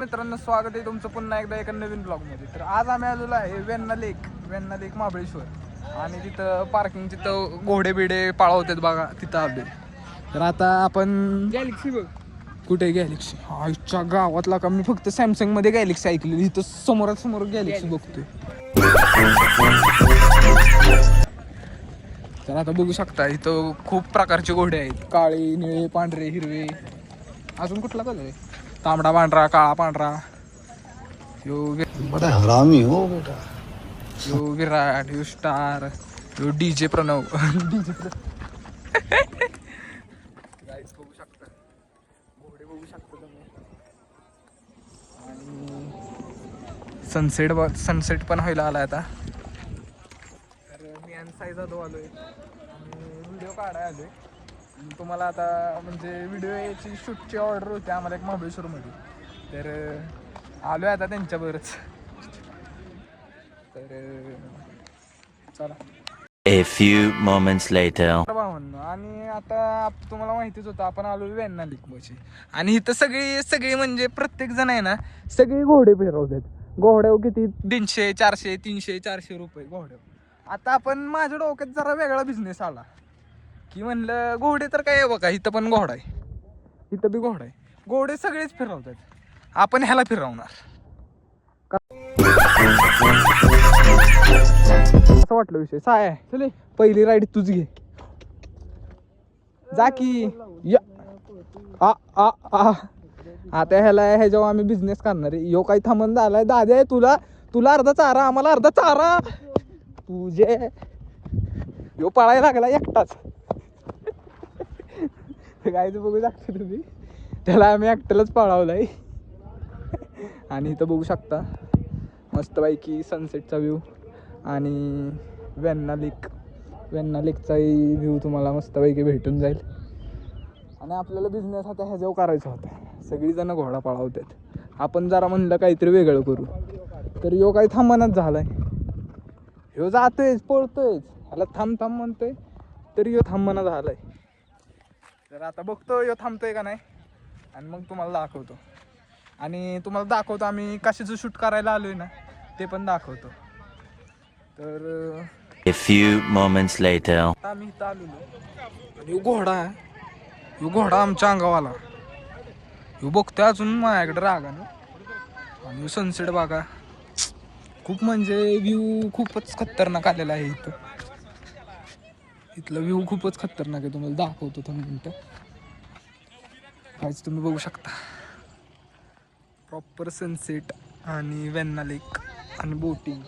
मित्रांनो, स्वागत आहे तुमचं पुन्हा एकदा एका नवीन ब्लॉगमध्ये. तर आज आम्ही आलेलो आहे वेण्णा लेक महाबळेश्वर. आणि तिथं पार्किंग, तिथं घोडे बिडे पाळवतात बघा, तिथं आलोय. तर आता आपण गॅलेक्सी बघ. कुठे गॅलेक्सी? आजच्या गावातला का? मी फक्त सॅमसंग मध्ये गॅलेक्सी ऐकलेली, इथं समोरासमोर गॅलेक्सी बघतोय. तर आता बघू शकता, इथं खूप प्रकारचे घोडे आहेत. काळे, निळे, पांढरे, हिरवे. अजून कुठला कलर आहे? तांबडा पांढरा, काळा पांढरा. बड़ा हरामी हो बेटा. यो विराट, यो स्टार, यो डीजे प्रणव. डीजे गाईस बघू शकता, घोडे बघू शकता तुम्ही. आणि सनसेट पण व्हायला आलाय आता. तर मी आणि साई जाधव आलोय आणि व्हिडिओ काढायला आलोय. तुम्हाला आता म्हणजे व्हिडिओची शूटची ऑर्डर होती आम्हाला एक महाबळेश्वरमध्ये. तर आलोय आता त्यांच्याबरोबरच. तर चला. A few moments later. आणि आता तुम्हाला माहितीच होतं, आपण आलो वेण्णा लेकमध्ये. आणि इथं सगळी म्हणजे प्रत्येक जण आहे ना, सगळे घोडे फिरवतात. घोड्यावर किती 300 400 300 400 रुपये घोड्यावर. आता आपण माझ्या डोक्यात जरा वेगळा बिझनेस आला की म्हणलं, घोडे तर काय बघा, इथं पण घोडा आहे, इथं बी घोडा आहे. घोडे सगळेच फिरवतात, आपण ह्याला फिरवणार. असं वाटलं विषय साय. चले पहिली राईड तुझ घे, जा की. आता ह्याच्यावर आम्ही बिझनेस करणार आहे. यो काही थांबून झालाय दादा, तुला अर्धा चारा, आम्हाला अर्धा चारा. तुझे यो पळायला लागला एकटाच. काय बघू शकता तुम्ही, त्याला आम्ही एकट्यालाच पळावलाय. आणि इथं बघू शकता मस्तपैकी सनसेटचा व्ह्यू आणि वेण्णा लेकचाही व्ह्यू तुम्हाला मस्तपैकी भेटून जाईल. आणि आपल्याला बिझनेस आता ह्याच्यावर करायचा होता. सगळीजणं घोडा पळावतात, आपण जरा म्हणलं काहीतरी वेगळं करू. तर ह्यो काही थांबणच झालाय. ह्यो जातोय, पळतोय, ह्याला थांब म्हणतोय, तरी ह्यो थांबणं झालाय. तर आता बघतो ह्यो थांबतोय का नाही, आणि मग तुम्हाला दाखवतो. आणि तुम्हाला दाखवतो आम्ही कशाचं शूट करायला आलोय ना, ते पण दाखवतो. तर A few moments later. आम्ही इथं आलेलो आणि ह्यो घोडा आमच्या अंगावाला. ह्यो बघतोय अजून माझ्याकडे रागानं. आणि सनसेट बघा, खूप म्हणजे व्ह्यू खूपच खतरनाक आलेला आहे इथं. इथलं व्ह्यू खूपच खतरनाक आहे, तुम्हाला दाखवतो 2 मिनटं. काहीच तुम्ही बघू शकता, प्रॉपर सनसेट आणि वेण्णा लेक आणि बोटिंग.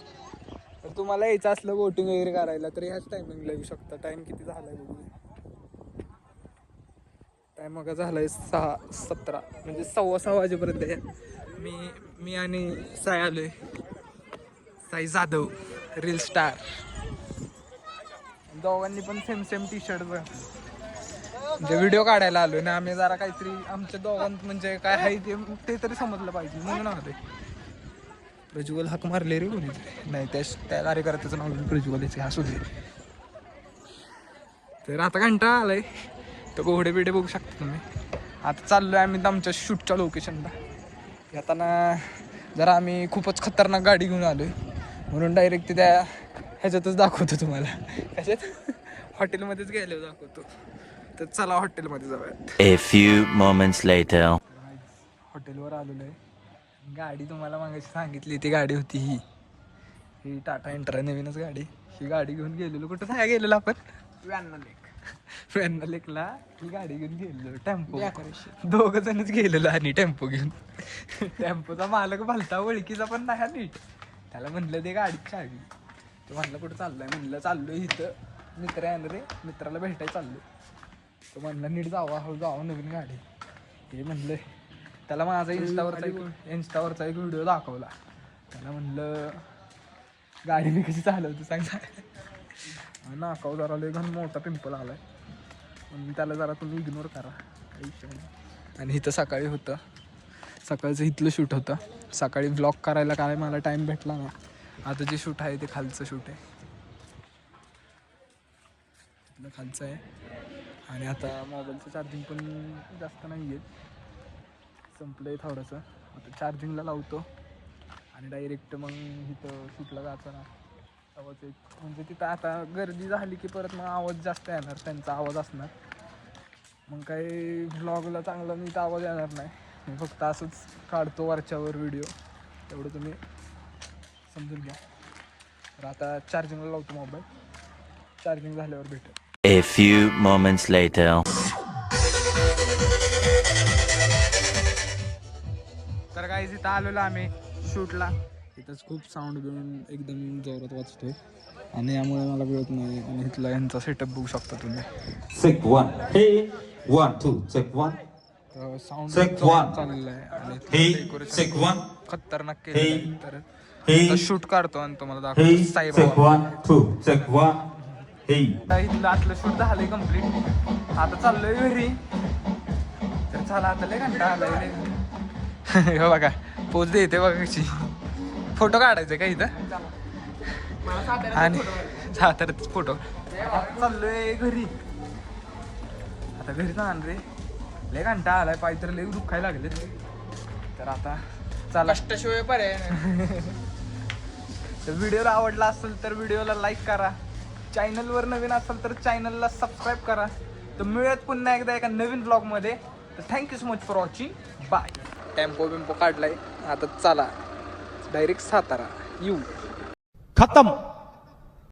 तर तुम्हाला यायचं असलं बोटिंग वगैरे करायला तर ह्याच टायमिंगला येऊ शकता. टाईम किती झालाय बघू. टाईम मग झालाय 6:17, म्हणजे 6:15 वाजेपर्यंत आहे. मी आणि साई आलोय, साई जाधव रील स्टार. दोघांनी पण सेम टी शर्ट म्हणजे व्हिडिओ काढायला आलोय ना आम्ही. जरा काहीतरी आमच्या दोघांत म्हणजे काय आहे ते तरी समजलं पाहिजे म्हणून आलोय. प्रज्वल हाक मारले रे कोणी नाही, त्या कार्यकर्त्याचं नाव प्रज्वल असू दे. तर आता घंटा आलाय, तर घोडे बिडे बघू शकता तुम्ही. आता चाललोय आम्ही आमच्या शूटच्या लोकेशनला. येताना जरा आम्ही खूपच खतरनाक गाडी घेऊन आलोय, म्हणून डायरेक्ट त्या ह्याच्यातच दाखवतो तुम्हाला. कशात? हॉटेलमध्येच गेलो दाखवतो. तर चला हॉटेलमध्ये जाऊयात. A few moments later. हॉटेलवर आलेलो आहे. गाडी तुम्हाला मागाशी सांगितली, ती गाडी होती ही टाटा इंट्रा, नवीनच गाडी. ही गाडी घेऊन गेलेलो. कुठं काय गेलेलो आपण? वेण्णा लेकला ही गाडी घेऊन गेलेलो. टेम्पो 2 जणच गेलेलो आणि टेम्पो घेऊन. टेम्पोचा मालक भलता ओळखीचा पण नाही नीट. त्याला म्हणलं ते गाडीची चावी. तो म्हणलं कुठं चाललाय? म्हणलं चाललोय इथं, मित्र आहे रे, मित्राला भेटायला चाललो. तो म्हणलं नीट जावा नवीन गाडी. हे म्हणलं, त्याला माझा इंस्टावरचा एक व्हिडिओ दाखवला. त्याला म्हणलं गाडी मी कशी चालवतो सांग. नाकाव जरा लय घन मोठा पिंपल आलाय, म्हणून त्याला जरा तुम्ही इग्नोर करा, काही विषय नाही. आणि इथं सकाळी होतं, सकाळचं इथलं शूट होतं. सकाळी व्लॉग करायला काय मला टाईम भेटला ना. आता जे शूट आहे ते खालचं शूट आहे, इथलं खालचं आहे. आणि आता मोबाईलचं चार्जिंग पण जास्त नाही आहे, संपलं आहे थोडंसं. आता चार्जिंगला लावतो आणि डायरेक्ट मग इथं शूटला जाताना आवाज एक म्हणजे तिथं आता गर्दी झाली की परत मग आवाज जास्त येणार, त्यांचा आवाज असणार, मग काही व्लॉगला चांगला नीट आवाज येणार नाही. मी फक्त असंच काढतो वरच्यावर व्हिडिओ, तेवढं तुम्ही समजून घ्या. तर आता चार्जिंगला लावतो मोबाईल, चार्जिंग झाल्यावर भेटेल. A few moments later. तर काही इथं आलेलो आम्ही शूटला, इथंच खूप साऊंड घेऊन एकदम जोरात वाजतोय आणि यामुळे मला कळत नाही. आणि इथला यांचा सेटअप बघू शकता तुम्ही. Check 1. Hey, 1, 2, check 1. Sound Check one. चाललेलं आहे आणि Hey, डेकोरेशन check 1. खतरनाक केलेलं आहे. तर Hey, आता शूट काढतो आणि तुम्हाला hey, दाखवतो check साईबाबा. 1, 2, check 1. Hey. इथलं आतलं शूट झालंय कम्प्लीट, आता चाललोय घरी. तर चला आता लय घंटा आलाय. हो बघा पोच देते बघा कशी, फोटो काढायचे का इथं आणि साताऱ्यातच फोटो. चाललोय घरी, आता घरी जाणार रे, लय घंटा आलाय, पाय तर लय दुखायला लागले. तर आता चला, कष्टाशिवाय पर्याय नाही. तर व्हिडिओला आवडला असेल तर व्हिडिओला लाईक करा, चॅनलवर नवीन असेल तर चॅनलला सबस्क्राईब करा. तर मिळूयात पुन्हा एकदा एका नवीन ब्लॉगमध्ये. तर thank you so much for watching, bye. Tempo बिम्पो काढलाय, आता चला डायरेक्ट सातारा येऊ. खत्म.